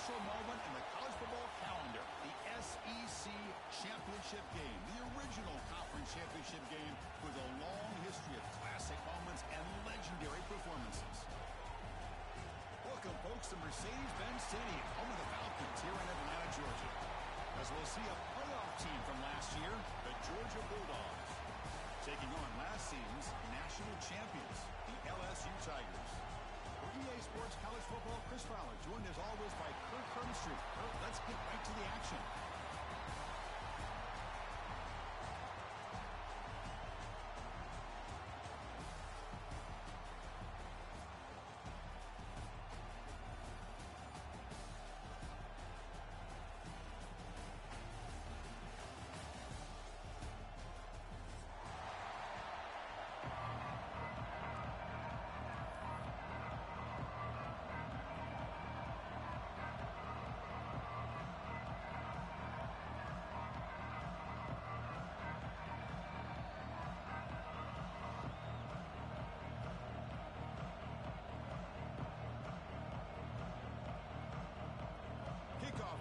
special moment in the college football calendar, the SEC championship game, the original conference championship game with a long history of classic moments and legendary performances. Welcome, folks, to Mercedes-Benz Stadium, home of the Falcons here in Atlanta, Georgia. As we'll see a playoff team from last year, the Georgia Bulldogs, taking on last season's national champions, the LSU Tigers. For EA Sports College Football, Chris Fowler, joined as always by Kirk Hermstreet. Kirk, let's get right to the action.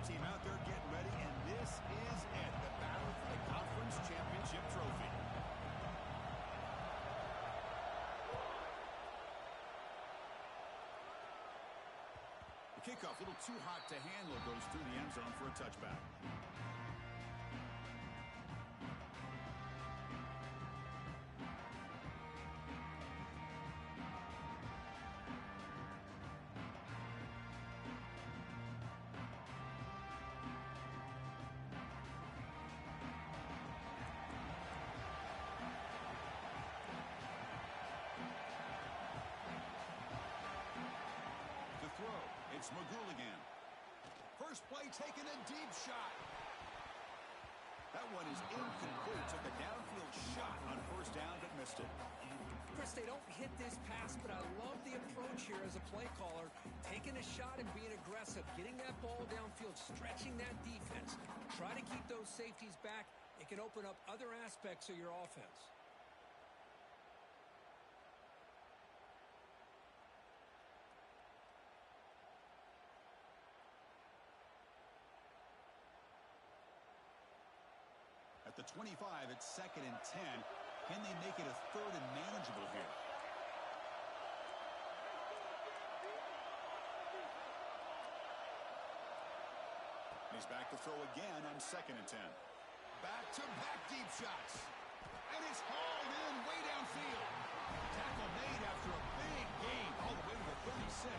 Team out there getting ready, and this is it, the battle for the conference championship trophy. The kickoff, a little too hot to handle, goes through the end zone for a touchback. It's McGool again. First play taken, a deep shot. That one is incomplete. Took a downfield shot on first down, but missed it. Chris, they don't hit this pass, but I love the approach here as a play caller. Taking a shot and being aggressive. Getting that ball downfield, stretching that defense. Try to keep those safeties back. It can open up other aspects of your offense. At the 25, it's 2nd and 10. Can they make it a 3rd and manageable here? He's back to throw again on 2nd and 10. Back-to-back deep shots. And it's hauled in way downfield. Tackle made after a big gain all the way to the 36.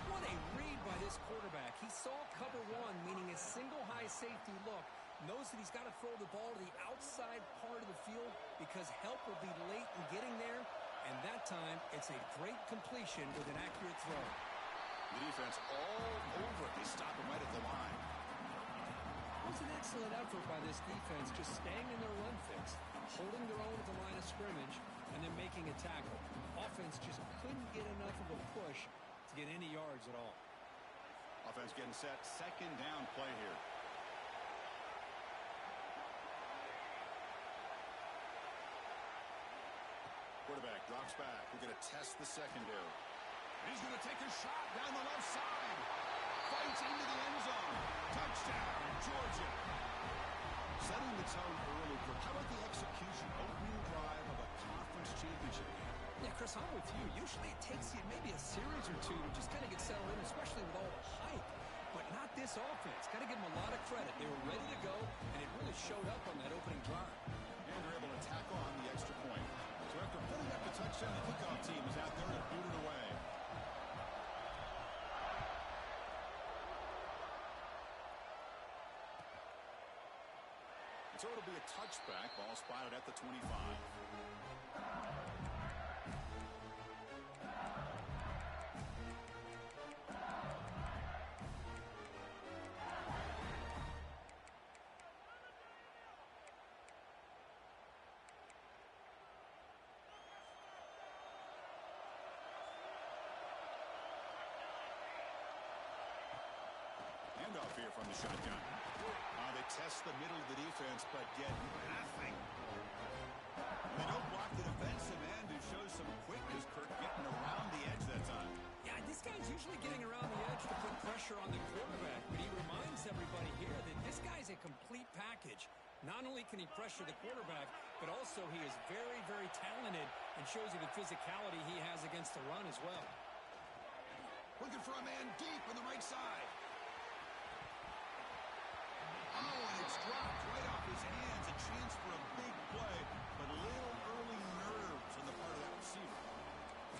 What a read by this quarterback. He saw cover one, meaning a single high safety look. Knows that he's got to throw the ball to the outside part of the field because help will be late in getting there. And that time, it's a great completion with an accurate throw. The defense all over it. They stop him right at the line. It was an excellent effort by this defense, just staying in their run fix, holding their own at the line of scrimmage, and then making a tackle. Offense just couldn't get enough of a push to get any yards at all. Offense getting set. 2nd down play here. Quarterback drops back. We're going to test the secondary. He's going to take a shot down the left side. Fights into the end zone. Touchdown, Georgia. Setting the tone early. How about the execution? Opening drive of a conference championship game. Yeah, Chris, I'm with you. Usually it takes you maybe a series or two to just kind of get settled in, especially with all the hype. But not this offense. Got to give them a lot of credit. They were ready to go, and it really showed up on that opening drive. And they're able to tack on the extra point. So after putting up the touchdown, the kickoff team is out there to boot it away. And so it'll be a touchback. Ball spotted at the 25. Handoff here from the shotgun. They test the middle of the defense, but get nothing. And they don't block the defensive end, who shows some quickness. Kirk getting around the edge that time. Yeah, this guy's usually getting around the edge to put pressure pressure on the quarterback, but he reminds everybody here that this guy's a complete package. Not only can he pressure the quarterback, but also he is very, very talented and shows you the physicality he has against the run as well. Looking for a man deep on the right side. Oh, and it's dropped right off his hands. A chance for a big play, but a little early nerves on the part of that receiver.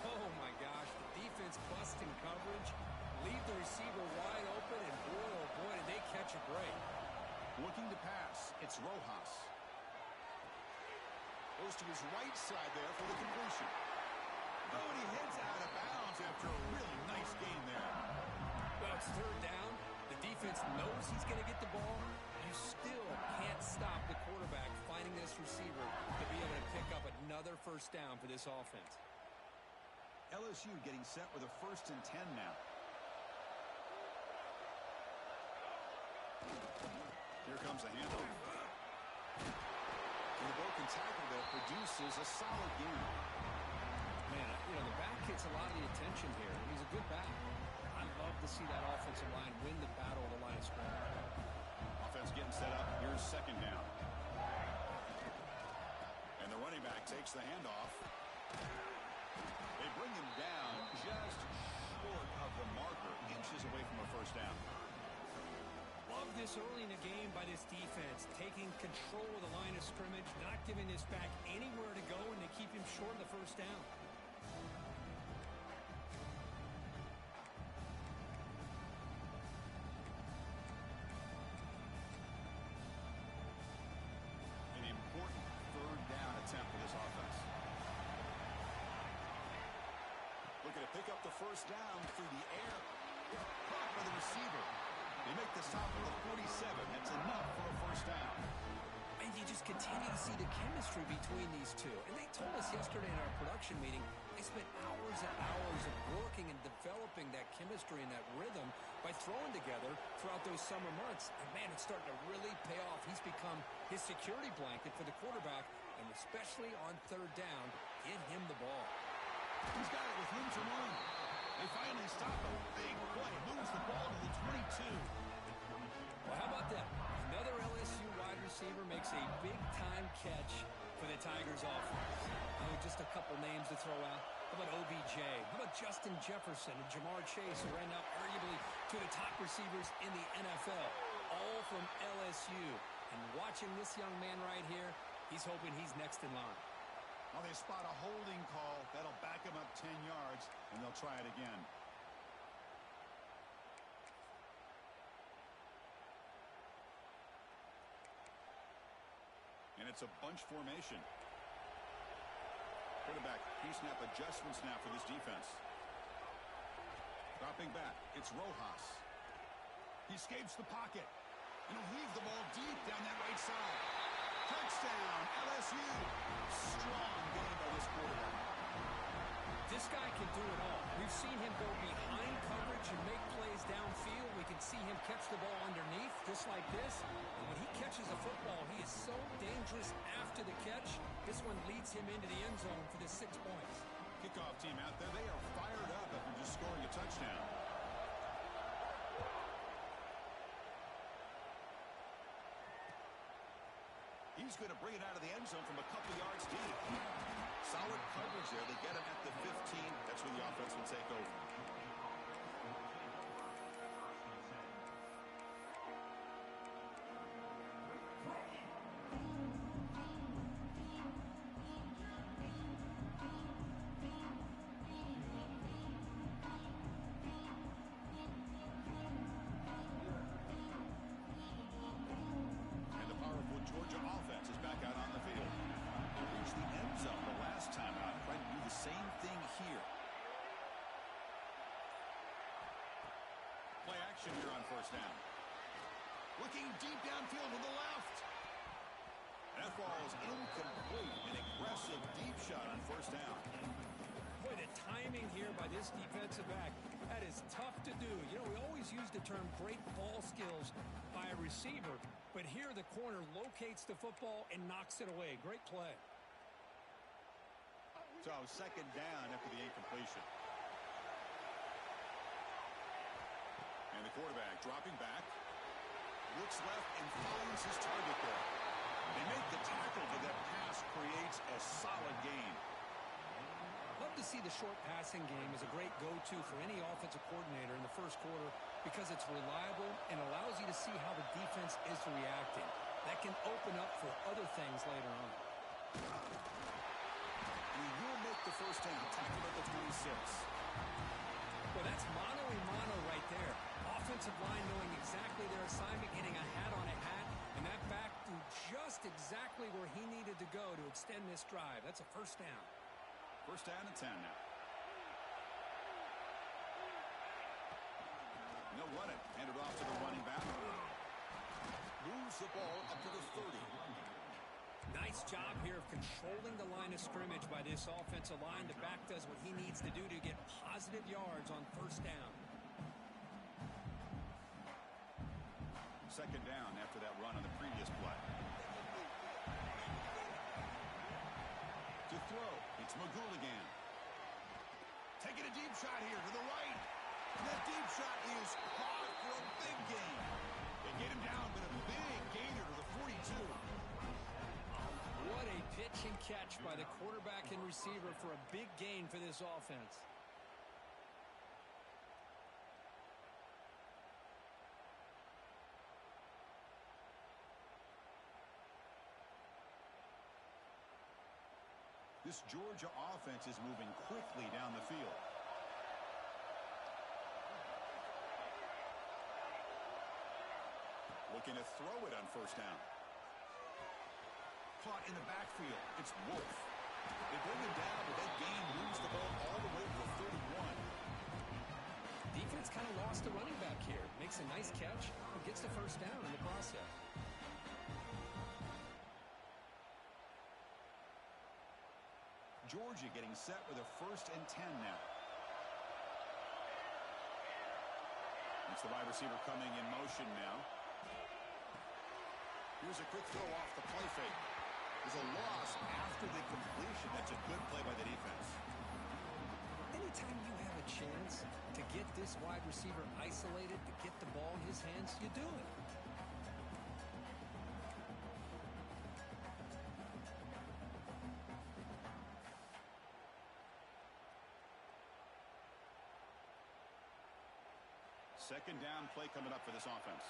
Oh, my gosh. The defense busting coverage. Leave the receiver wide open, and boy, oh boy, did they catch a break. Looking to pass. It's Rojas. Goes to his right side there for the completion. Oh, and he heads out of bounds after a really nice gain there. Well, it's third down. The defense knows he's going to get the ball. You still can't stop the quarterback finding this receiver to be able to pick up another first down for this offense. LSU getting set with a 1st and 10 now. Here comes a handoff. And the broken tackle that produces a solid game. Man, you know, the back gets a lot of the attention here. He's a good back. I'd love to see that offensive line win the battle of the line of scrimmage. Offense getting set up. Here's 2nd down. And the running back takes the handoff. They bring him down just short of the marker, inches away from a first down. Love this early in the game by this defense, taking control of the line of scrimmage, not giving this back anywhere to go, and they keep him short of the first down. An important 3rd down attempt for this offense. Looking to pick up the first down through the air. Caught by the receiver. They make the stop at the 47. That's enough for a first down. And you just continue to see the chemistry between these two. And they told us yesterday in our production meeting, they spent hours and hours of working and developing that chemistry and that rhythm by throwing together throughout those summer months. And, man, it's starting to really pay off. He's become his security blanket for the quarterback, and especially on 3rd down, get him the ball. He's got it with room to run. They finally stop a big play. Moves the ball to the 22. Well, how about that? Another LSU wide receiver makes a big-time catch for the Tigers offense. Oh, just a couple names to throw out. How about OBJ? How about Justin Jefferson and Jamar Chase, who are now arguably two of the top receivers in the NFL, all from LSU. And watching this young man right here, he's hoping he's next in line. Well, they spot a holding call. That'll back them up 10 yards, and they'll try it again. And it's a bunch formation. Quarterback pre-snap adjustments now for this defense. Dropping back, it's Rojas. He escapes the pocket. And he'll leave the ball deep down that right side. Touchdown, LSU. Strong game by this quarterback. This guy can do it all. We've seen him go behind coverage and make plays downfield. We can see him catch the ball underneath, just like this. And when he catches a football, he is so dangerous after the catch. This one leads him into the end zone for the 6 points. Kickoff team out there, they are fired up after just scoring a touchdown. He's going to bring it out of the end zone from a couple yards deep. Solid coverage there. They get him at the 15. That's where the offense will take over. Georgia offense is back out on the field. They reached the end zone the last time out. Trying to do the same thing here. Play action here on first down. Looking deep downfield to the left. That ball is incomplete. An aggressive deep shot on first down. Boy, the timing here by this defensive back, that is tough to do. You know, we always use the term great ball skills by a receiver, but here the corner locates the football and knocks it away. Great play. So second down after the incompletion. And And the quarterback dropping back. Looks left and finds his target there. They make the tackle, but that pass creates a solid gain. Love to see the short passing game as a great go-to for any offensive coordinator in the first quarter because it's reliable and allows you to see how the defense is reacting. That can open up for other things later on. He will make the first down, tackled at the 26. Well, that's mano-a-mano right there. Offensive line knowing exactly their assignment, getting a hat on a hat, and that back threw just exactly where he needed to go to extend this drive. That's a first down. First down and 10 now. No run it. Handed off to the running back. Moves the ball up to the 30. Nice job here of controlling the line of scrimmage by this offensive line. The back does what he needs to do to get positive yards on first down. Second down after that run on the previous play. To throw, it's Magouligan. Taking a deep shot here to the right. And that deep shot is caught for a big gain. They get him down, but a big gainer to the 42. What a pitch and catch by the quarterback and receiver for a big gain for this offense. This Georgia offense is moving quickly down the field. Looking to throw it on first down. Caught in the backfield. It's Wolf. They bring him down, but that gain moves the ball all the way to the 31. Defense kind of lost the running back here. Makes a nice catch and gets the first down in the process. Georgia getting set with a first and 10 now. It's the wide receiver coming in motion now. Here's a quick throw off the play fake. There's a loss after the completion. That's a good play by the defense. Anytime you have a chance to get this wide receiver isolated, to get the ball in his hands, you do it. Second down play coming up for this offense.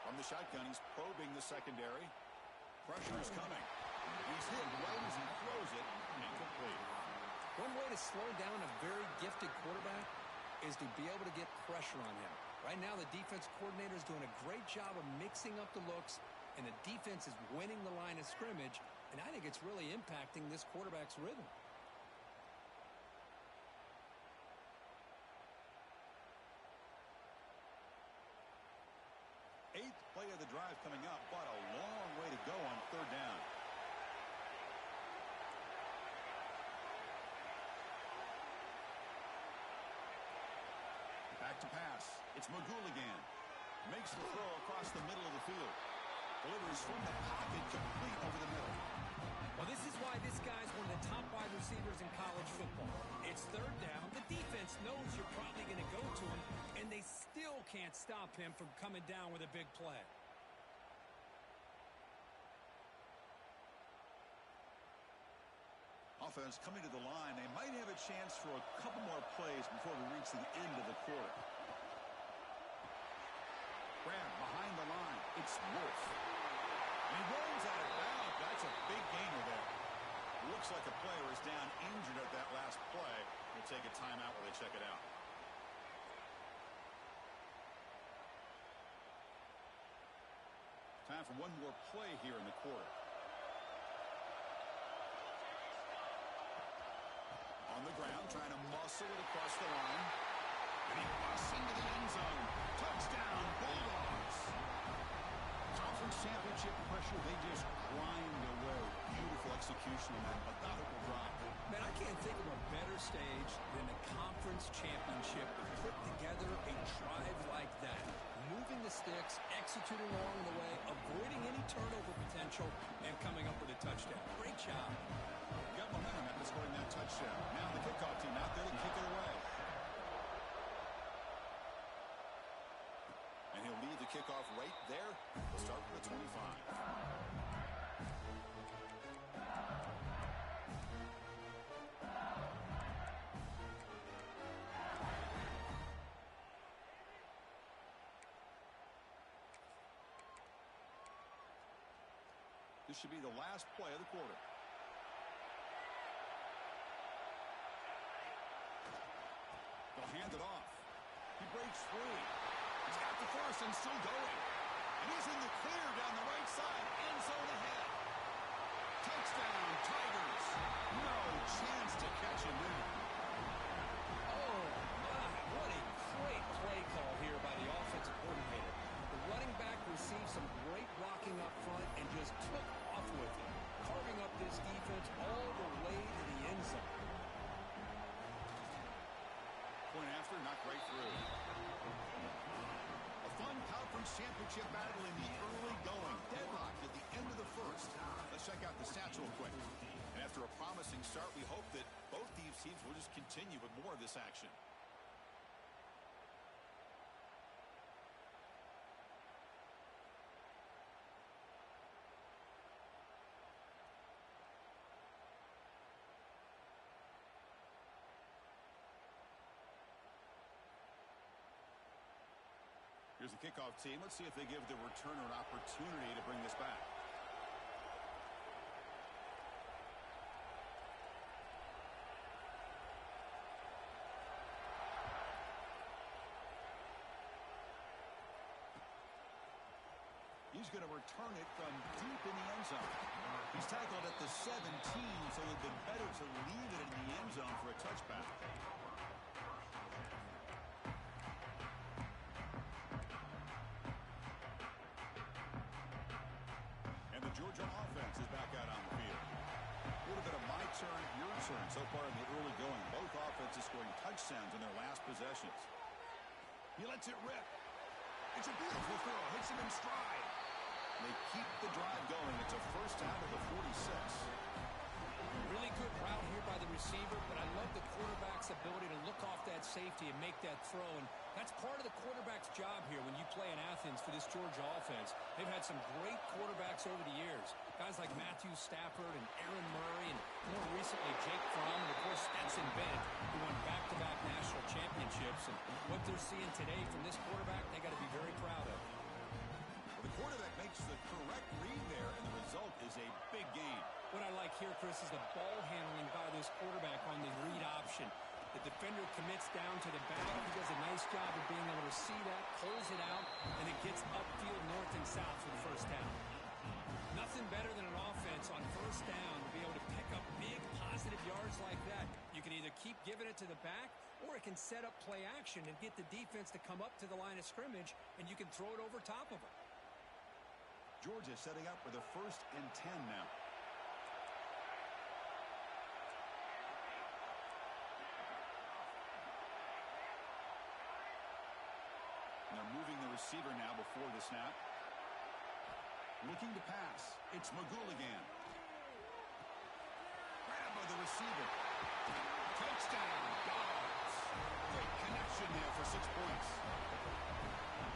From the shotgun, he's probing the secondary. Pressure is coming. He's hit right as he throws it. Incomplete. One way to slow down a very gifted quarterback is to be able to get pressure on him. Right now, the defense coordinator is doing a great job of mixing up the looks, and the defense is winning the line of scrimmage, and I think it's really impacting this quarterback's rhythm. Eighth play of the drive coming up, but a long way to go on third down. Back to pass. It's Magouligan. Makes the throw across the middle of the field. Delivers from the pocket, complete over the middle. Well, this is why this guy's one of the top wide receivers in college football. It's third down. The defense knows you're probably going to go to him, and they still can't stop him from coming down with a big play. Offense coming to the line. They might have a chance for a couple more plays before we reach the end of the quarter. Grab behind the line. It's Wolf. And he rolls out of bounds. That's a big gainer there. Looks like a player is down injured at that last play. We'll take a timeout while they check it out. Time for one more play here in the quarter. On the ground, trying to muscle it across the line. And he busts into the end zone. Touchdown, Bulldogs. Conference championship pressure, they just grind away. Beautiful execution on that methodical drop. Man, I can't think of a better stage than the conference championship to put together a drive like that. Move moving the sticks, executing along the way, avoiding any turnover potential, and coming up with a touchdown. Great job. Got momentum after scoring that touchdown. Now the kickoff team out there to kick it away. And he'll leave the kickoff right there. We'll start from the 25. This should be the last play of the quarter. They'll hand it off. He breaks free. He's got the first and still going. And he's in the clear down the right side. End zone ahead. Touchdown, Tigers. No chance to catch him there. Oh, my. What a great play call here by the offensive coordinator. The running back received some great blocking up front and just took off with it, carving up this defense all the way to the end zone. Point after, knocked right through. A fun conference championship battle in the early going. Deadlocked at the end of the first. Let's check out the stats real quick. And after a promising start, we hope that both these teams will just continue with more of this action. Here's the kickoff team. Let's see if they give the returner an opportunity to bring this back. He's going to return it from deep in the end zone. He's tackled at the 17, so it would have been better to leave it in the end zone for a touchback. Georgia offense is back out on the field. A little bit of my turn, your turn so far in the early going. Both offenses scoring touchdowns in their last possessions. He lets it rip. It's a beautiful throw. Hits him in stride. They keep the drive going. It's a first down to the 46. Really good route here by the receiver, but I love the quarterback's ability to look off that safety and make that throw. And that's part of the quarterback's job here when you play in Athens for this Georgia offense. They've had some great quarterbacks over the years. Guys like Matthew Stafford and Aaron Murray and more recently Jake Fromm and, of course, Stetson Bennett, who won back-to-back national championships. And what they're seeing today from this quarterback, they got to be very proud of. Well, the quarterback makes the correct read there, and the result is a big gain. What I like here, Chris, is the ball handling by this quarterback on the read option. The defender commits down to the back. He does a nice job of being able to see that, pulls it out, and it gets upfield north and south for the first down. Nothing better than an offense on first down to be able to pick up big positive yards like that. You can either keep giving it to the back, or it can set up play action and get the defense to come up to the line of scrimmage, and you can throw it over top of them. Georgia setting up for the 1st and 10 now. They're moving the receiver now before the snap. Looking to pass. It's McGooligan. Grab by the receiver. Touchdown, Dogs. Great connection there for 6 points.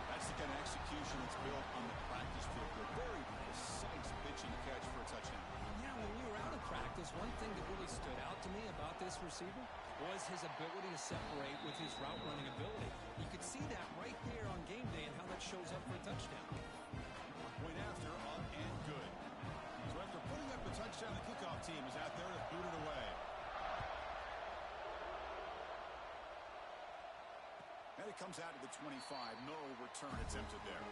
That's the kind of execution that's built on the practice field. A very precise pitching catch for a touchdown. Yeah, when we were out of practice, one thing that really stood out to me about this receiver was his ability to separate with his route running ability. You could see that right there on game day and how that shows up for a touchdown. Point after, up and good. So after putting up the touchdown, the kickoff team is out there to boot it away. And it comes out to the 25. No return attempted there.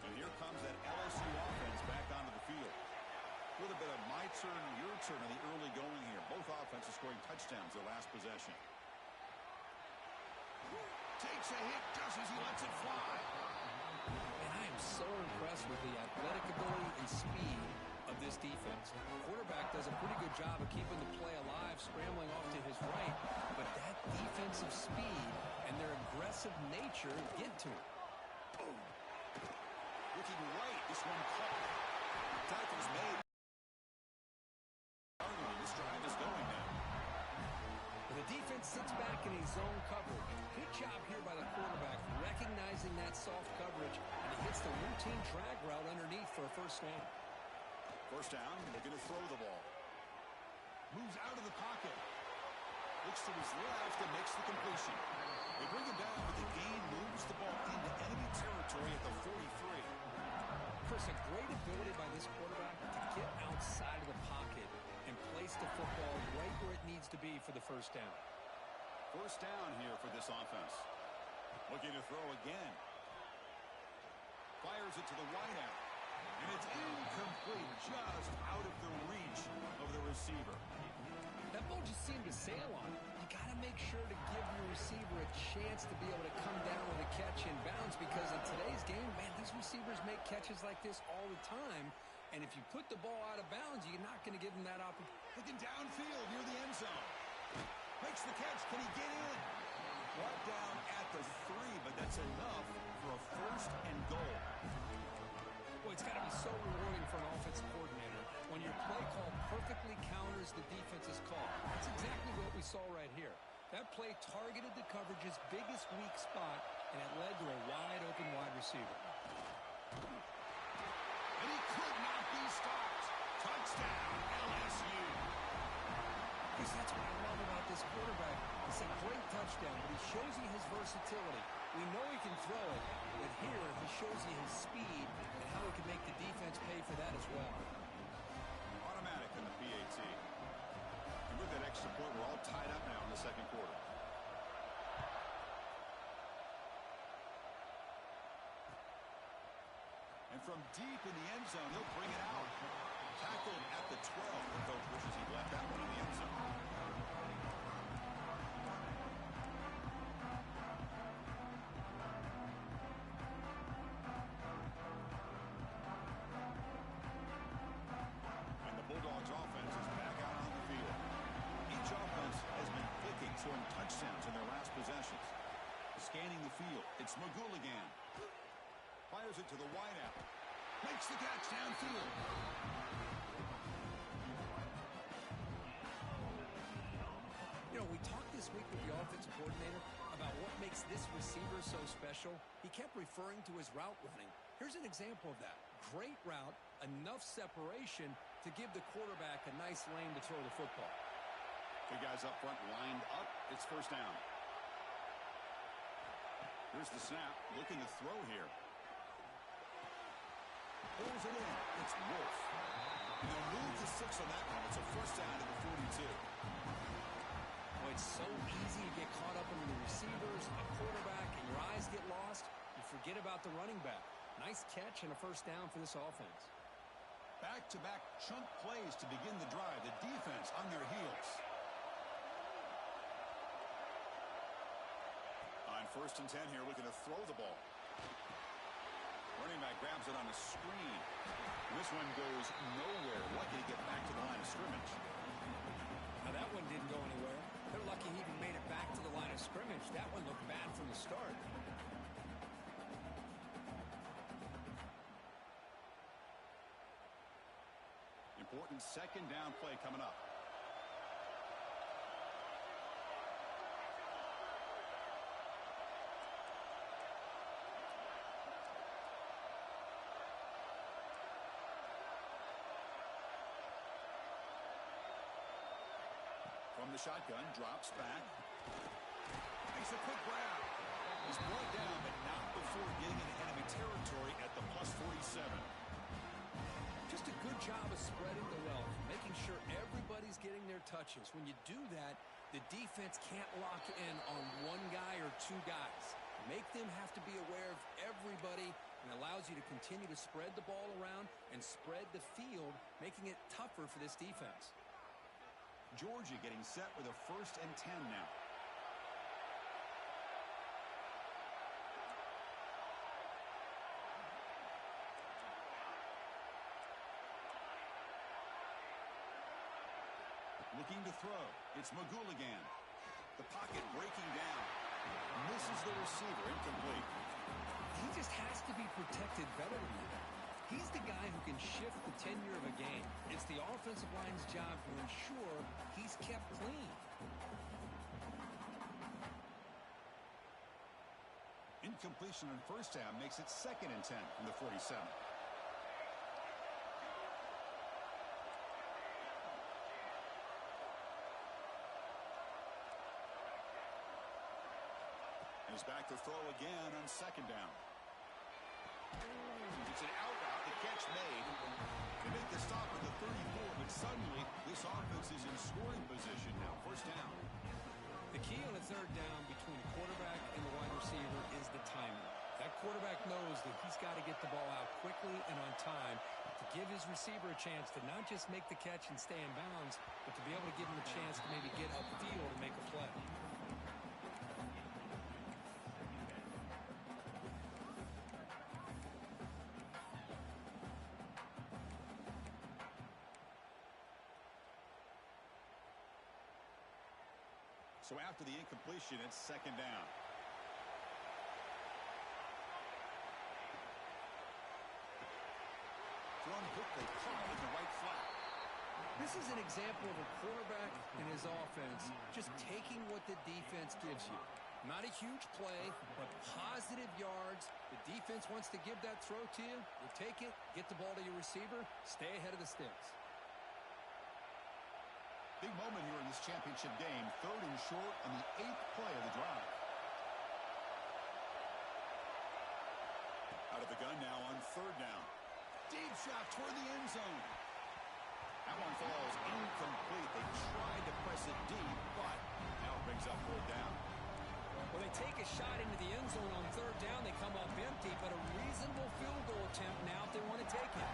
And here comes that LSU offense back onto the field. A little bit of my turn, your turn in the early going here. Both offenses scoring touchdowns their last possession. Takes a hit just as he lets it fly. And I am so impressed with the athletic ability and speed of of this defense. The quarterback does a pretty good job of keeping the play alive, scrambling off to his right, but that defensive speed and their aggressive nature get to him. Boom. Looking right, this one caught. Tackle's made. This drive is going now. The defense sits back in a zone coverage. Good job here by the quarterback, recognizing that soft coverage, and he hits the routine drag route underneath for a first down. First down, looking to throw the ball. Moves out of the pocket. Looks to his left and makes the completion. They bring him down, but the gain moves the ball into enemy territory at the 43. Chris, a great ability by this quarterback to get outside of the pocket and place the football right where it needs to be for the first down. First down here for this offense. Looking to throw again. Fires it to the wideout. And it's incomplete, just out of the reach of the receiver. That ball just seemed to sail on him. You got to make sure to give your receiver a chance to be able to come down with a catch in bounds, because in today's game, man, these receivers make catches like this all the time. And if you put the ball out of bounds, you're not going to give them that opportunity. Looking downfield near the end zone. Makes the catch. Can he get in? Brought down at the 3, but that's enough for a first and goal. Well, it's got to be so rewarding for an offensive coordinator when your play call perfectly counters the defense's call. That's exactly what we saw right here. That play targeted the coverage's biggest weak spot, and it led to a wide-open wide receiver. And he could not be stopped. Touchdown, LSU. Because that's what I love about this quarterback. It's a great touchdown, but he shows you his versatility. We know he can throw it, but here he shows you his speed and how he can make the defense pay for that as well. Automatic in the PAT. And with that extra point, we're all tied up now in the second quarter. And from deep in the end zone, he'll bring it out. Tackled at the 12. The coach wishes he'd left that one in the end zone. And the Bulldogs offense is back out on the field. Each offense has been clicking, scoring touchdowns in their last possessions. Scanning the field, it's McGooligan. Fires it to the wideout. Makes the catch downfield. You know, we talked this week with the offensive coordinator about what makes this receiver so special. He kept referring to his route running. Here's an example of that. Great route, enough separation to give the quarterback a nice lane to throw the football. The guys up front lined up. It's first down. Here's the snap. Looking to throw here. Pulls it in. It's Wolf. And they'll move to 6 on that one. It's a first down at the 42. Well, it's so easy to get caught up into the receivers, a quarterback, and your eyes get lost. You forget about the running back. Nice catch and a first down for this offense. Back-to-back chunk plays to begin the drive. The defense on their heels. On first and 10 here, looking to throw the ball. Running back grabs it on a screen. And this one goes nowhere. Lucky to get back to the line of scrimmage. Now that one didn't go anywhere. They're lucky he even made it back to the line of scrimmage. That one looked bad from the start. Important second down play coming up. From the shotgun, drops back. Makes a quick grab. He's brought down, but not before getting into enemy territory at the plus 47. Just a good job of spreading the wealth, making sure everybody's getting their touches. When you do that, the defense can't lock in on one guy or two guys. Make them have to be aware of everybody, and allows you to continue to spread the ball around and spread the field, making it tougher for this defense. Georgia getting set with a first and 10 now. Looking to throw. It's Magouligan. The pocket breaking down. Misses the receiver. Incomplete. He just has to be protected better than that. He's the guy who can shift the tenure of a game. It's the offensive line's job to ensure he's kept clean. Incompletion on first down makes it 2nd and 10 from the 47. He's back to throw again on 2nd down. It's an out route. The catch made. They make the stop at the 34, but suddenly this offense is in scoring position now. First down. The key on a 3rd down between the quarterback and the wide receiver is the timing. That quarterback knows that he's got to get the ball out quickly and on time to give his receiver a chance to not just make the catch and stay in bounds, but to be able to give him a chance to maybe get upfield and make a play. So after the incompletion, it's 2nd down. Thrown quickly, caught at the right flat. This is an example of a quarterback and his offense just taking what the defense gives you. Not a huge play, but positive yards. The defense wants to give that throw to you. You take it, get the ball to your receiver, stay ahead of the sticks. Big moment here in this championship game. 3rd and short on the 8th play of the drive. Out of the gun now on 3rd down. Deep shot toward the end zone. That one falls incomplete. They tried to press it deep, but now it brings up 4th down. When they take a shot into the end zone on 3rd down, they come up empty, but a reasonable field goal attempt now if they want to take it.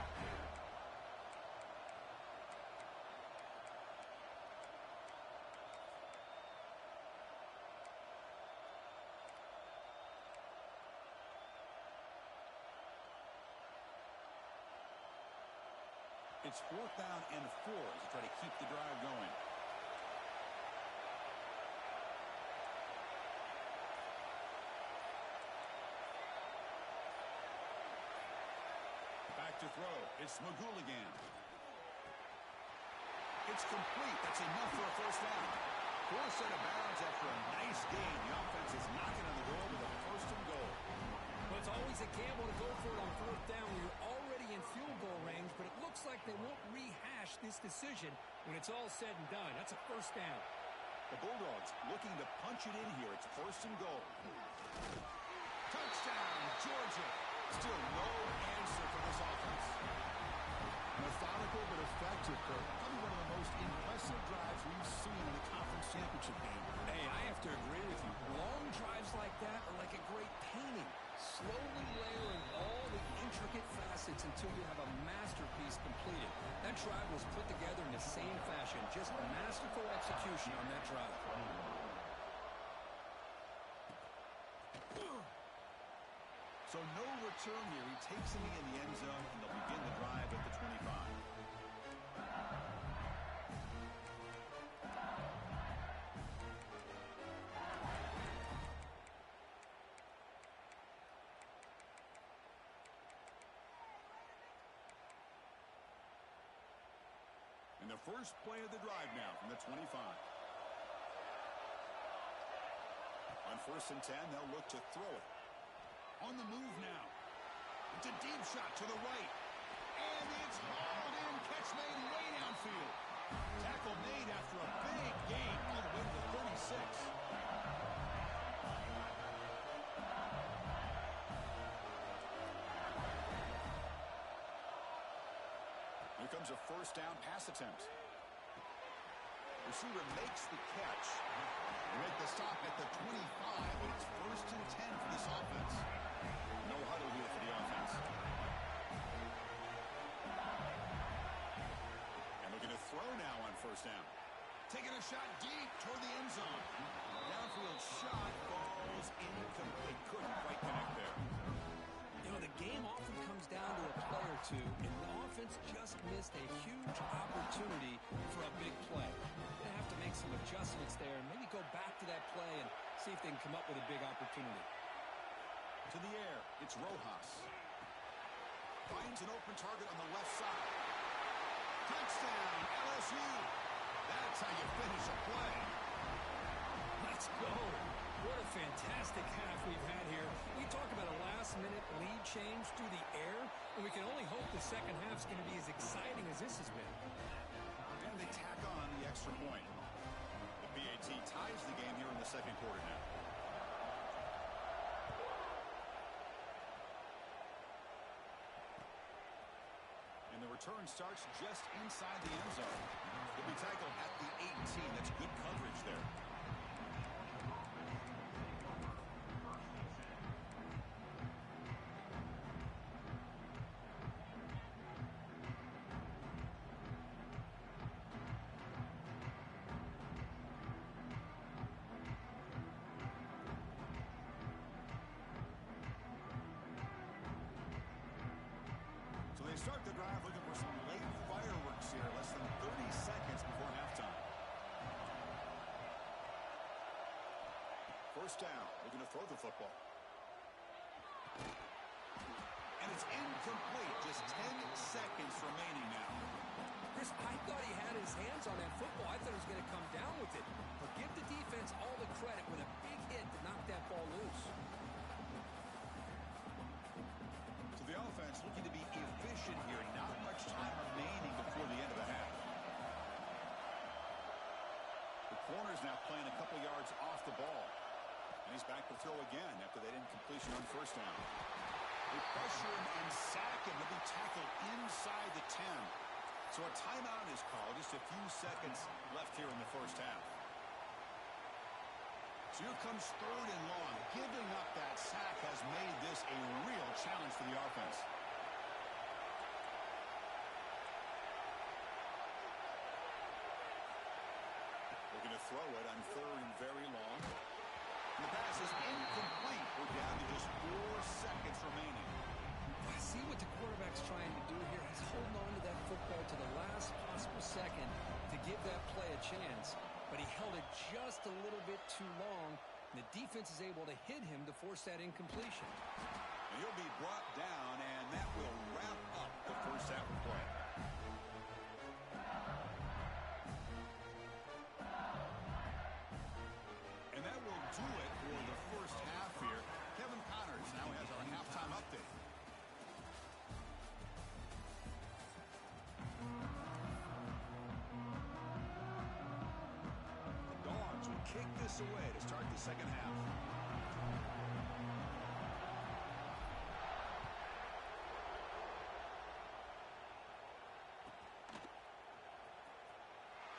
It's 4th down and 4 to try to keep the drive going. Back to throw. It's Magouligan. It's complete. That's enough for a 1st down. 4 set of bounds after a nice gain. The offense is knocking on the door with a 1st and goal. Well, it's always a gamble to go for it on 4th down when you're already in field goal range, but it looks like they won't rehash this decision when it's all said and done. That's a 1st down. The Bulldogs looking to punch it in here. It's 1st and goal. Touchdown, Georgia. Still no answer for this offense. Methodical but effective, Kurt. Probably one of the most impressive drives we've seen in the conference championship game. Hey, I have to agree with you. Long drives like that are like a great painting. Slowly layering all the intricate facets until you have a masterpiece completed. That drive was put together in the same fashion. Just masterful execution on that drive. So no return here. He takes him in the end zone, and they'll begin the drive at the 25. And the first play of the drive now from the 25. On 1st and 10, they'll look to throw it. On the move now. It's a deep shot to the right. And it's hauled in. Catch made way downfield. Tackle made after a big gain all the way to the 36. Here comes a 1st down pass attempt. Receiver makes the catch. They make the stop at the 25, but it's 1st and 10 for this offense. No huddle here for the offense. And looking to throw now on 1st down. Taking a shot deep toward the end zone. Downfield shot falls incomplete. Couldn't quite connect there. You know, the game often comes down to a play or two, and the offense just missed a huge opportunity for a big play. make some adjustments there and maybe go back to that play and see if they can come up with a big opportunity. To the air, it's Rojas. Finds an open target on the left side. Touchdown, LSU. That's how you finish a play. Let's go. What a fantastic half we've had here. We talk about a last-minute lead change through the air, and we can only hope the second half's going to be as exciting as this has been. And they tack on the extra point. The PAT ties the game here in the second quarter now. And the return starts just inside the end zone. He'll be tackled at the 18. That's good coverage there. Start the drive looking for some late fireworks here. Less than 30 seconds before halftime. First down. Looking to throw the football. And it's incomplete. Just 10 seconds remaining now. Chris, I thought he had his hands on that football. I thought he was going to come down with it. But give the defense all the credit with a big hit to knock that ball loose. The offense looking to be efficient here. Not much time remaining before the end of the half. The corner's now playing a couple yards off the ball. And he's back to throw again after that incompletion on first down. They pressure him and sack him. He'll be tackled inside the 10. So a timeout is called. Just a few seconds left here in the first half. So here comes third and long. Giving up that sack has made this a real challenge for the offense. Looking to throw it on third and very long. And the pass is incomplete. We're down to just 4 seconds remaining. I see what the quarterback's trying to do here. He's holding on to that football to the last possible second to give that play a chance. But he held it just a little bit too long. And the defense is able to hit him to force that incompletion. And he'll be brought down, and that will wrap up the first half of play. And that will do it for the first half here. Kevin Connors now has our halftime update. Kick this away to start the second half.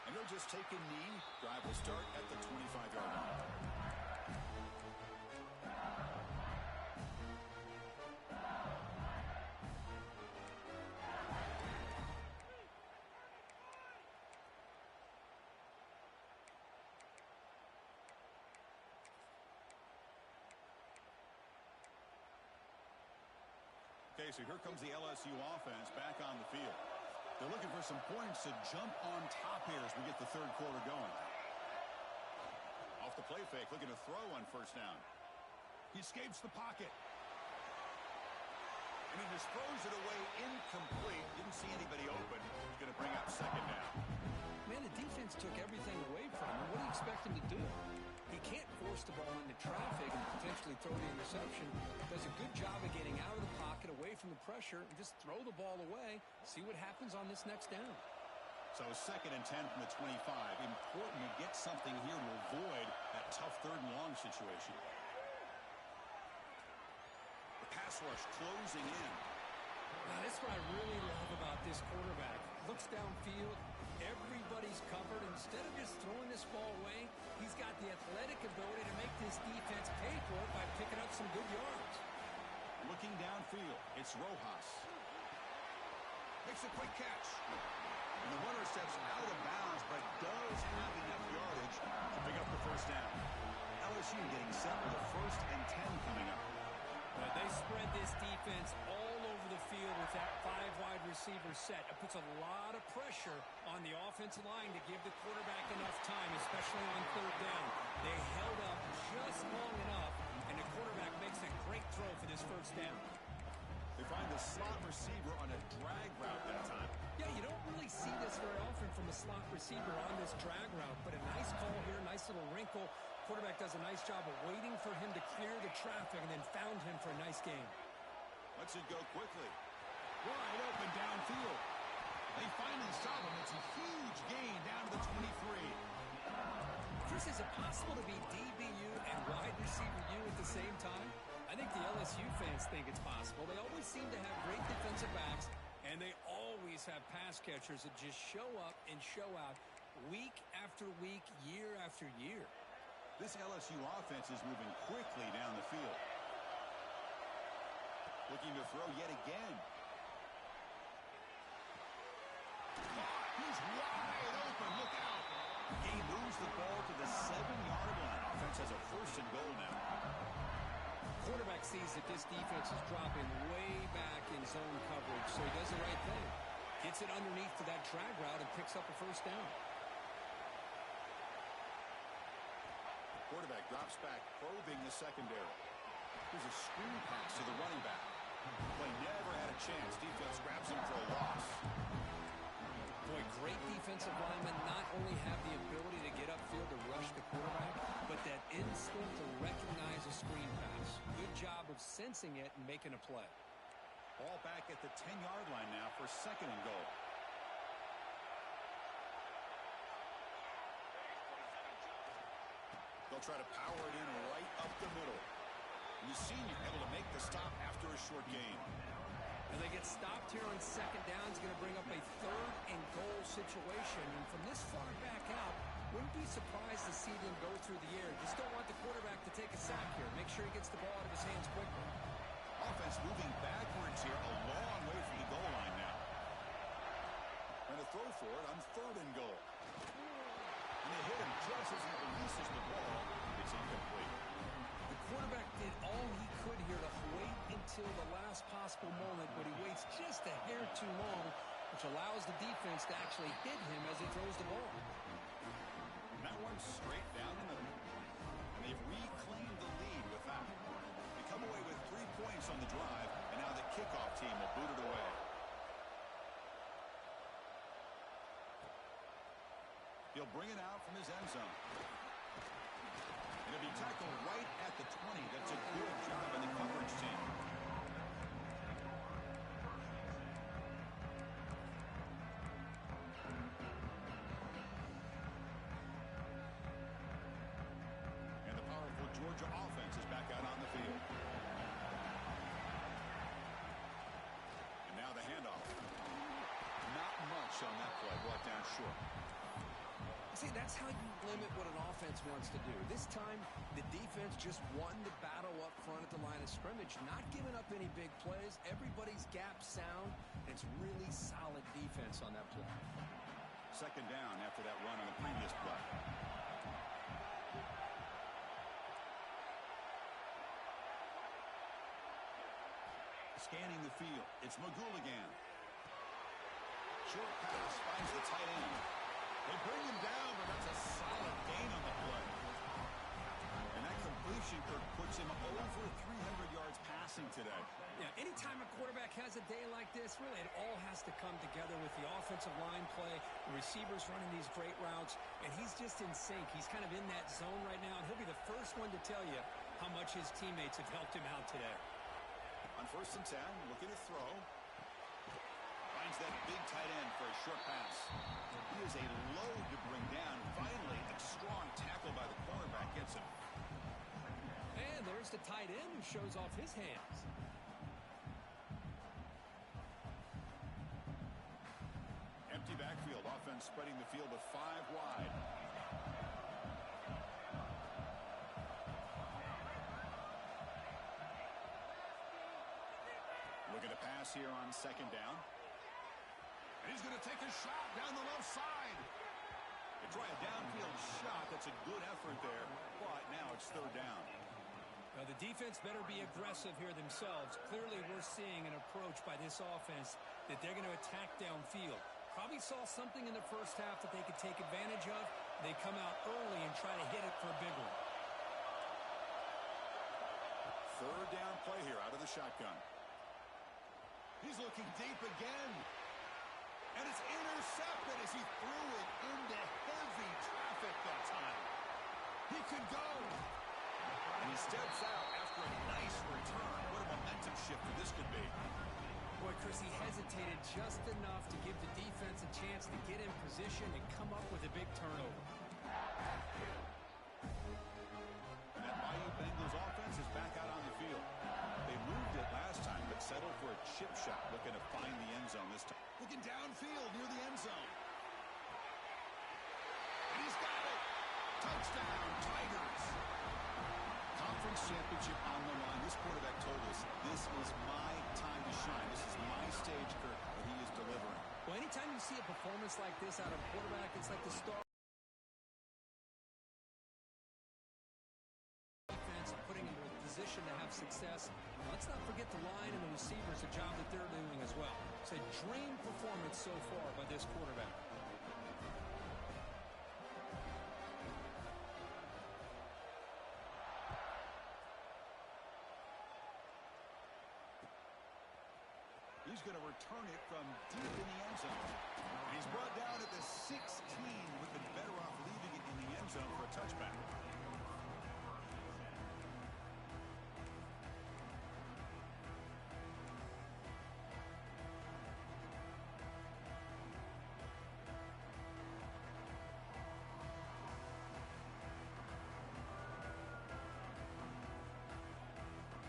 And they'll just take a knee. Drive will start at the 25-yard line. Okay, so here comes the LSU offense back on the field. They're looking for some points to jump on top here as we get the third quarter going. Off the play fake, looking to throw on first down. He escapes the pocket. And he just throws it away incomplete. Didn't see anybody open. He's going to bring up second down. Man, the defense took everything away from him. What do you expect him to do? He can't force the ball into traffic and potentially throw the interception. Does a good job of getting out of the pocket, away from the pressure, and just throw the ball away. See what happens on this next down. So second and 10 from the 25. Important to get something here to avoid that tough third and long situation. The pass rush closing in. Now, that's what I really love about this quarterback. Looks downfield. Everybody's covered. Instead of just throwing this ball away, he's got the athletic ability to make this defense pay for it by picking up some good yards. Looking downfield, it's Rojas. Makes a quick catch. And the runner steps out of bounds, but does have enough yardage to pick up the first down. LSU getting set with a 1st and 10 coming up. But they spread this defense all over the field with that 5 wide receiver set. It puts a lot of pressure on the offensive line to give the quarterback enough time, especially on third down. They held up just long enough, and the quarterback makes a great throw for this first down. They find the slot receiver on a drag route that time. Yeah, you don't really see this very often from a slot receiver on this drag route, but a nice call here, nice little wrinkle. Quarterback does a nice job of waiting for him to clear the traffic and then found him for a nice gain. Lets it go quickly. Wide open downfield. They finally stop him. It's a huge gain down to the 23. Chris, is it possible to be DBU and wide receiver U at the same time? I think the LSU fans think it's possible. They always seem to have great defensive backs, and they always have pass catchers that just show up and show out week after week, year after year. This LSU offense is moving quickly down the field. Looking to throw yet again. He's wide open. Look out. He moves the ball to the 7-yard line. Offense has a first and goal now. Quarterback sees that this defense is dropping way back in zone coverage, so he does the right thing. Gets it underneath to that drag route and picks up a first down. Quarterback drops back, probing the secondary. Here's a screen pass to the running back. Play never had a chance. Defense grabs him for a loss. Boy, great defensive linemen not only have the ability to get upfield to rush the quarterback, but that instinct to recognize a screen pass. Good job of sensing it and making a play. Ball back at the 10-yard line now for second and goal. They'll try to power it in right up the middle. And the senior able to make the stop after a short gain. And they get stopped here on second down. It's going to bring up a third and goal situation. And from this far back out, wouldn't be surprised to see them go through the air. Just don't want the quarterback to take a sack here. Make sure he gets the ball out of his hands quickly. Offense moving backwards here, a long way from the goal line now. And a throw for it on third and goal. And they hit him just as he releases the ball. It's incomplete. The quarterback did all he could here to wait until the last possible moment, but he waits just a hair too long, which allows the defense to actually hit him as he throws the ball. And that one's straight down the middle. And they've reclaimed the lead with that. They come away with 3 points on the drive, and now the kickoff team will boot it away. He'll bring it out from his end zone. It'll be tackled right at the 20. That's a good job by the coverage team. And the powerful Georgia offense is back out on the field. And now the handoff. Not much on that play. Brought down short. See, that's how you limit what an offense wants to do. This time, the defense just won the battle up front at the line of scrimmage, not giving up any big plays. Everybody's gap sound. It's really solid defense on that play. Second down after that run on the previous play. Scanning the field. It's Magouligan. Short pass finds the tight end. They bring him down, but that's a solid gain on the play. And that completion, Kirk, puts him over 300 yards passing today. Yeah, anytime a quarterback has a day like this, really it all has to come together with the offensive line play, the receivers running these great routes, and he's just in sync. He's kind of in that zone right now, and he'll be the first one to tell you how much his teammates have helped him out today. On first and 10, looking to throw. Finds that big tight end for a short pass. He is a load to bring down. Finally, a strong tackle by the cornerback gets him. And there's the tight end who shows off his hands. Empty backfield. Offense spreading the field with 5 wide. Looking to pass here on second down. And he's going to take a shot down the left side. They try a downfield shot. That's a good effort there. But now it's third down. Now the defense better be aggressive here themselves. Clearly we're seeing an approach by this offense that they're going to attack downfield. Probably saw something in the first half that they could take advantage of. They come out early and try to hit it for a big one. Third down play here out of the shotgun. He's looking deep again. And it's intercepted as he threw it into heavy traffic that time. He could go. And he steps out after a nice return. What a momentum shifter this could be. Boy, Chris, he hesitated just enough to give the defense a chance to get in position and come up with a big turnover. And that Bayou Bengals offense is back out on the field. They moved it last time, but settled for a chip shot, looking to find the end zone this time. Looking downfield near the end zone. And he's got it. Touchdown, Tigers. Conference championship on the line. This quarterback told us, this is my time to shine. This is my stage, Kirk, but he is delivering. Well, anytime you see a performance like this out of a quarterback, it's like the start defense and putting him in a position to have success. Let's not forget the line and the receivers, the job that they're doing as well. It's a dream performance so far by this quarterback. He's going to return it from deep in the end zone. And he's brought down at the 16. Would have been better off leaving it in the end zone for a touchback.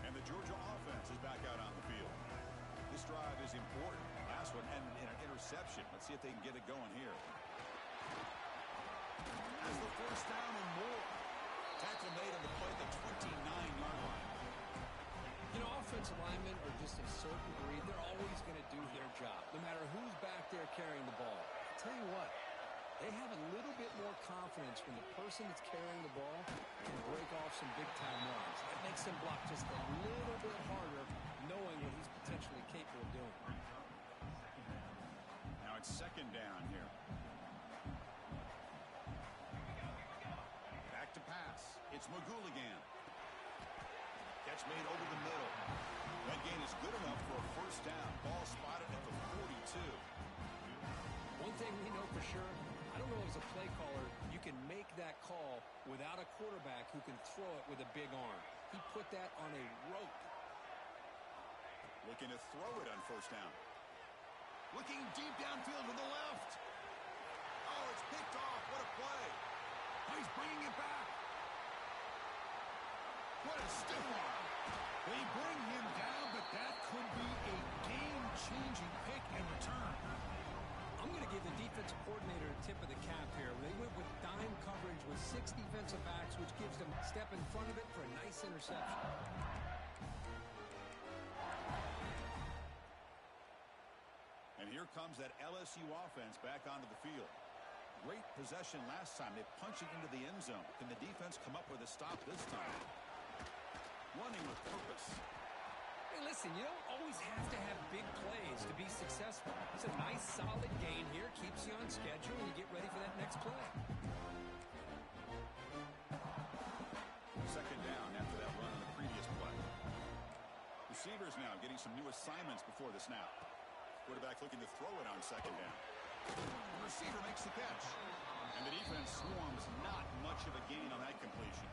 And the Georgia offense is back out on the field. This drive is important. Last one and an interception. Let's see if they can get it going here. Has the first down and more. Tackle made on the play at the 29-yard line. You know, offensive linemen are just a certain breed. They're always going to do their job, no matter who's back there carrying the ball. I'll tell you what, they have a little bit more confidence when the person that's carrying the ball can break off some big-time runs. That makes them block just a little bit harder, knowing what he's potentially capable of doing. Now it's second down here. Back to pass. It's Magouligan. Catch made over the middle. That gain is good enough for a first down. Ball spotted at the 42. One thing we know for sure, I don't know as a play caller, you can make that call without a quarterback who can throw it with a big arm. He put that on a rope. Looking to throw it on first down. Looking deep downfield to the left. Oh, it's picked off. What a play. Oh, he's bringing it back. What a stiff arm. They bring him down, but that could be a game-changing pick and return. I'm going to give the defensive coordinator a tip of the cap here. They went with dime coverage with 6 defensive backs, which gives them a step in front of it for a nice interception. And here comes that LSU offense back onto the field. Great possession last time. They punch it into the end zone. Can the defense come up with a stop this time? Running with purpose. Hey, listen, you don't always have to have big plays to be successful. It's a nice, solid gain here. Keeps you on schedule, and you get ready for that next play. Second down after that run on the previous play. Receivers now getting some new assignments before the snap. Quarterback looking to throw it on second down. The receiver makes the catch. And the defense swarms. Not much of a gain on that completion.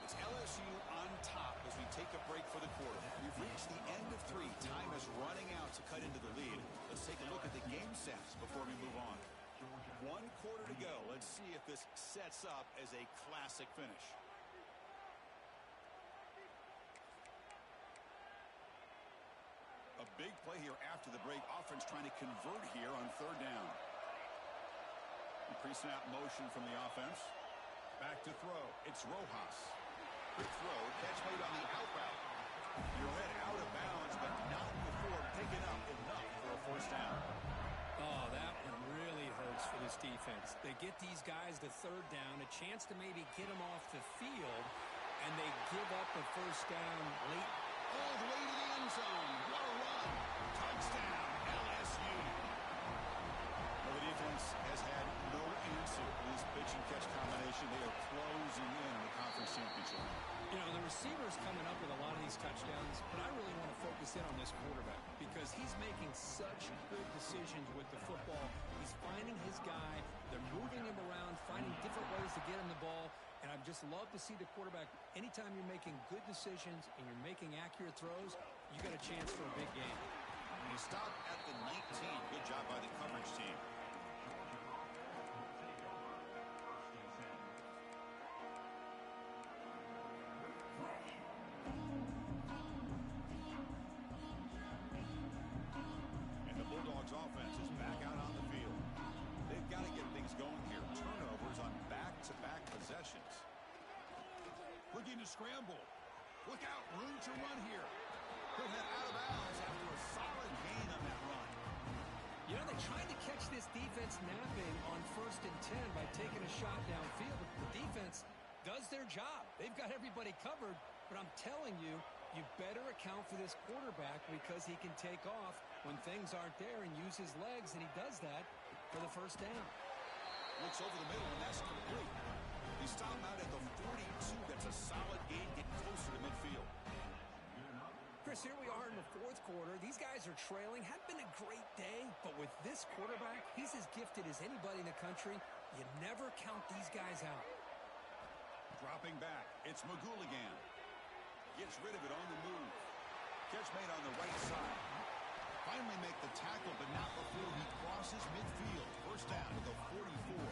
It's LSU on top as we take a break for the quarter. We've reached the end of 3. Time is running out to cut into the lead. Let's take a look at the game sets before we move on. 1 quarter to go. Let's see if this sets up as a classic finish. A big play here after the break. Offense trying to convert here on third down. Pre-snap motion from the offense. Back to throw. It's Rojas. Quick throw. Catch made on the out route. You're led out of bounds, but not before picking up enough for a first down. Oh, that one really hurts for this defense. They get these guys to third down, a chance to maybe get them off the field, And they give up a first down late. All the way to the end zone. What a run. Touchdown, LSU. Well, the defense has had no answer in this pitch and catch combination. They are closing in the conference championship. You know, the receiver's coming up with a lot of these touchdowns, but I really want to focus in on this quarterback because he's making such good decisions with the football. He's finding his guy. They're moving him around, finding different ways to get him the ball. And I just love to see the quarterback. Anytime you're making good decisions and you're making accurate throws, you got a chance for a big game. He stopped at the 19. Good job by the coverage team. And the Bulldogs offense is back out on the field. They've got to get things going here. Turnovers on back-to-back possessions. Looking to scramble. Look out, room to run here. He'll head out of bounds after a solid gain on that run. You know, they tried to catch this defense napping on 1st and 10 by taking a shot downfield. The defense does their job. They've got everybody covered, but I'm telling you, you better account for this quarterback because he can take off when things aren't there and use his legs, and he does that for the first down. Looks over the middle, and that's complete. He stopped out at the 42. That's a solid gain, getting closer to midfield. Chris, here we are in the 4th quarter. These guys are trailing. Hadn't been a great day, but with this quarterback, he's as gifted as anybody in the country. You never count these guys out. Dropping back, it's McGooligan. Gets rid of it on the move. Catch made on the right side. Finally make the tackle, but not before he crosses midfield. First down to the 44.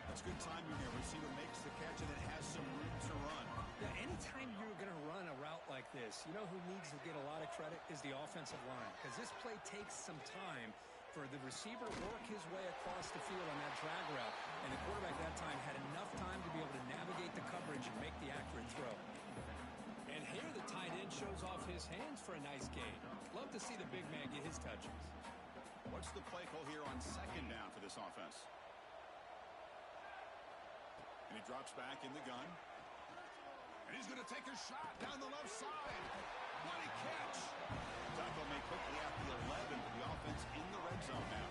That's good timing there. Receiver makes the catch and it has some room to run. Yeah, anytime you're going to run a route like this, you know who needs to get a lot of credit is the offensive line, because this play takes some time for the receiver to work his way across the field on that drag route, and the quarterback that time had enough time to be able to navigate the coverage and make the accurate throw. And here the tight end shows off his hands for a nice gain. Love to see the big man get his touches. What's the play call here on 2nd down for this offense? And he drops back in the gun. And he's going to take a shot down the left side. What a catch. Tackle made quickly at the 11, but the offense in the red zone now.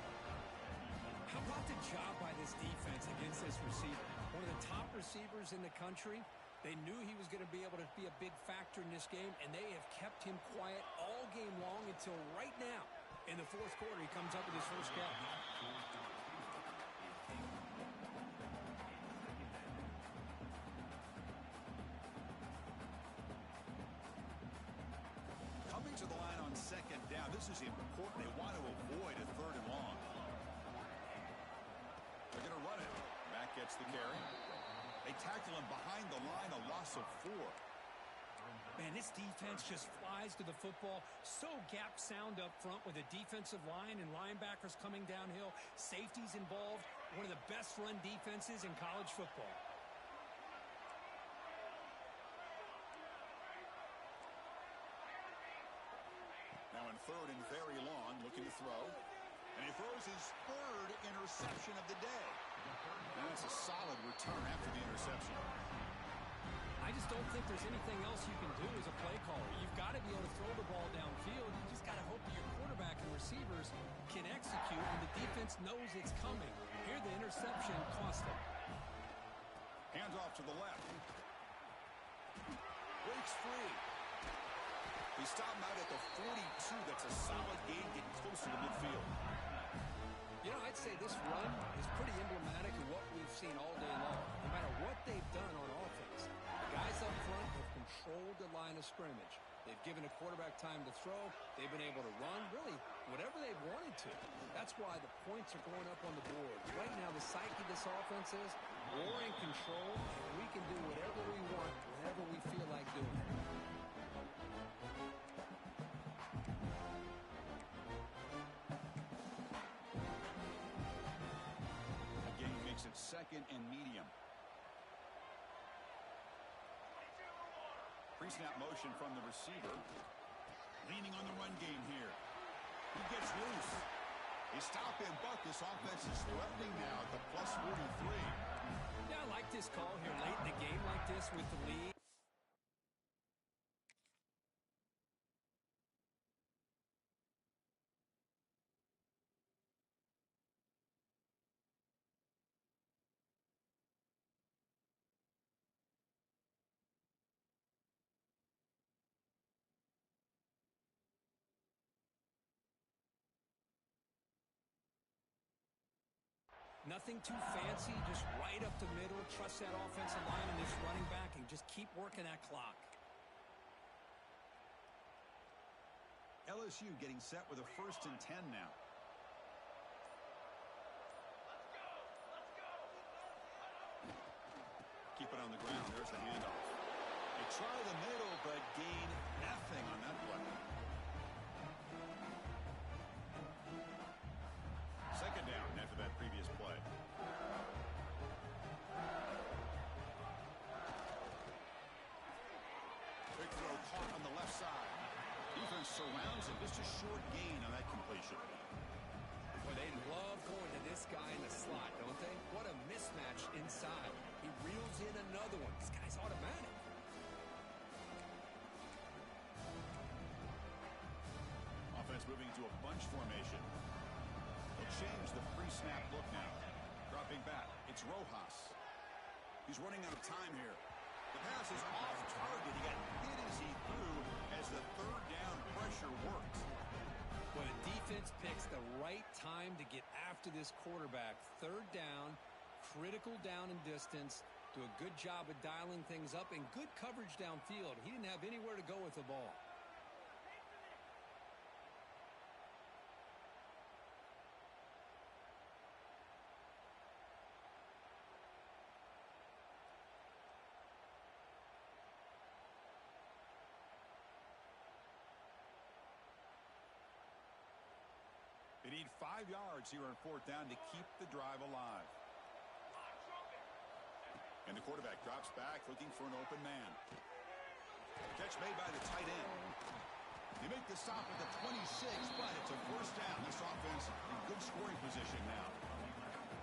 How about the job by this defense against this receiver? One of the top receivers in the country. They knew he was going to be able to be a big factor in this game, and they have kept him quiet all game long until right now. In the 4th quarter, he comes up with his first catch. Coming to the line on 2nd down. This is important. They want to avoid a 3rd and long. They're going to run it. Back gets the carry. They tackle him behind the line, a loss of 4. Man, this defense just flies to the football. So gap sound up front with a defensive line and linebackers coming downhill. Safeties involved. One of the best run defenses in college football. Now in 3rd and very long, looking to throw. And he throws his 3rd interception of the day. And that's a solid return after the interception. I just don't think there's anything else you can do as a play caller. You've got to be able to throw the ball downfield. You just got to hope that your quarterback and receivers can execute, and the defense knows it's coming. Here, the interception cost them. Hands off to the left. Breaks free. He stopped him out at the 42. That's a solid gain, getting closer to midfield. You know, I'd say this run is pretty emblematic of what we've seen all day long. No matter what they've done on offense, the guys up front have controlled the line of scrimmage. They've given a quarterback time to throw. They've been able to run, really, whatever they've wanted to. That's why the points are going up on the board. Right now, the psyche of this offense is we're in control, and we can do whatever we want, whenever we feel like doing it. Again, makes it 2nd and medium. Pre-snap motion from the receiver. Leaning on the run game here. He gets loose. They stop him, but this offense is threatening now at the +43. Yeah, I like this call here late in the game like this with the lead. Nothing too fancy, just right up the middle. Trust that offensive line and this running back and just keep working that clock. LSU getting set with a 1st and 10 now. Keep it on the ground. There's the handoff. They try the middle, but gain nothing on that play. 2nd down after that previous play. Big throw caught on the left side. Defense surrounds him. Just a short gain on that completion. Well, they love going to this guy in the slot, don't they? What a mismatch inside. He reels in another one. This guy's automatic. Offense moving to a bunch formation. They'll change the pre-snap look now. Dropping back. It's Rojas. He's running out of time here. The pass is off target. He got hit as he threw as the 3rd down pressure worked. Well, the defense picks the right time to get after this quarterback. 3rd down, critical down and distance. Do a good job of dialing things up and good coverage downfield. He didn't have anywhere to go with the ball. They need 5 yards here on 4th down to keep the drive alive. And the quarterback drops back looking for an open man. Catch made by the tight end. They make the stop at the 26, but it's a 1st down. This offense in good scoring position now.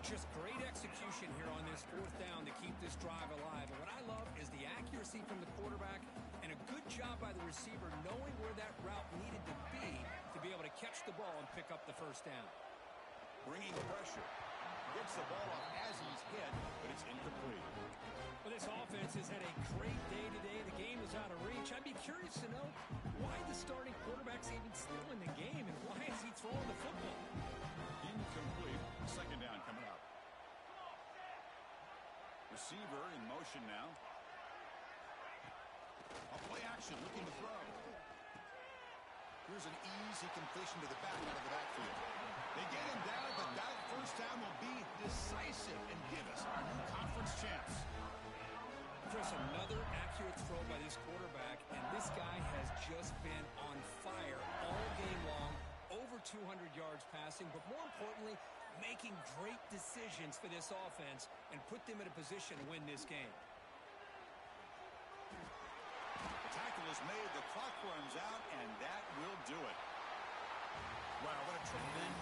Just great execution here on this 4th down to keep this drive alive. And what I love is the accuracy from the quarterback and a good job by the receiver knowing where that route needed to be able to catch the ball and pick up the 1st down. Bringing pressure. Gets the ball off as he's hit, but it's incomplete. Well, this offense has had a great day today. The game is out of reach. I'd be curious to know why the starting quarterback's even still in the game and why is he throwing the football? Incomplete. 2nd down coming up. Receiver in motion now. A play action looking to throw. Here's an easy completion to the back out of the backfield. They get him down, but that 1st down will be decisive and give us our new conference champs. Chris, another accurate throw by this quarterback, and this guy has just been on fire all game long. Over 200 yards passing, but more importantly, making great decisions for this offense and put them in a position to win this game. The tackle is made, the clock runs out, and that will do it. Wow, what a tremendous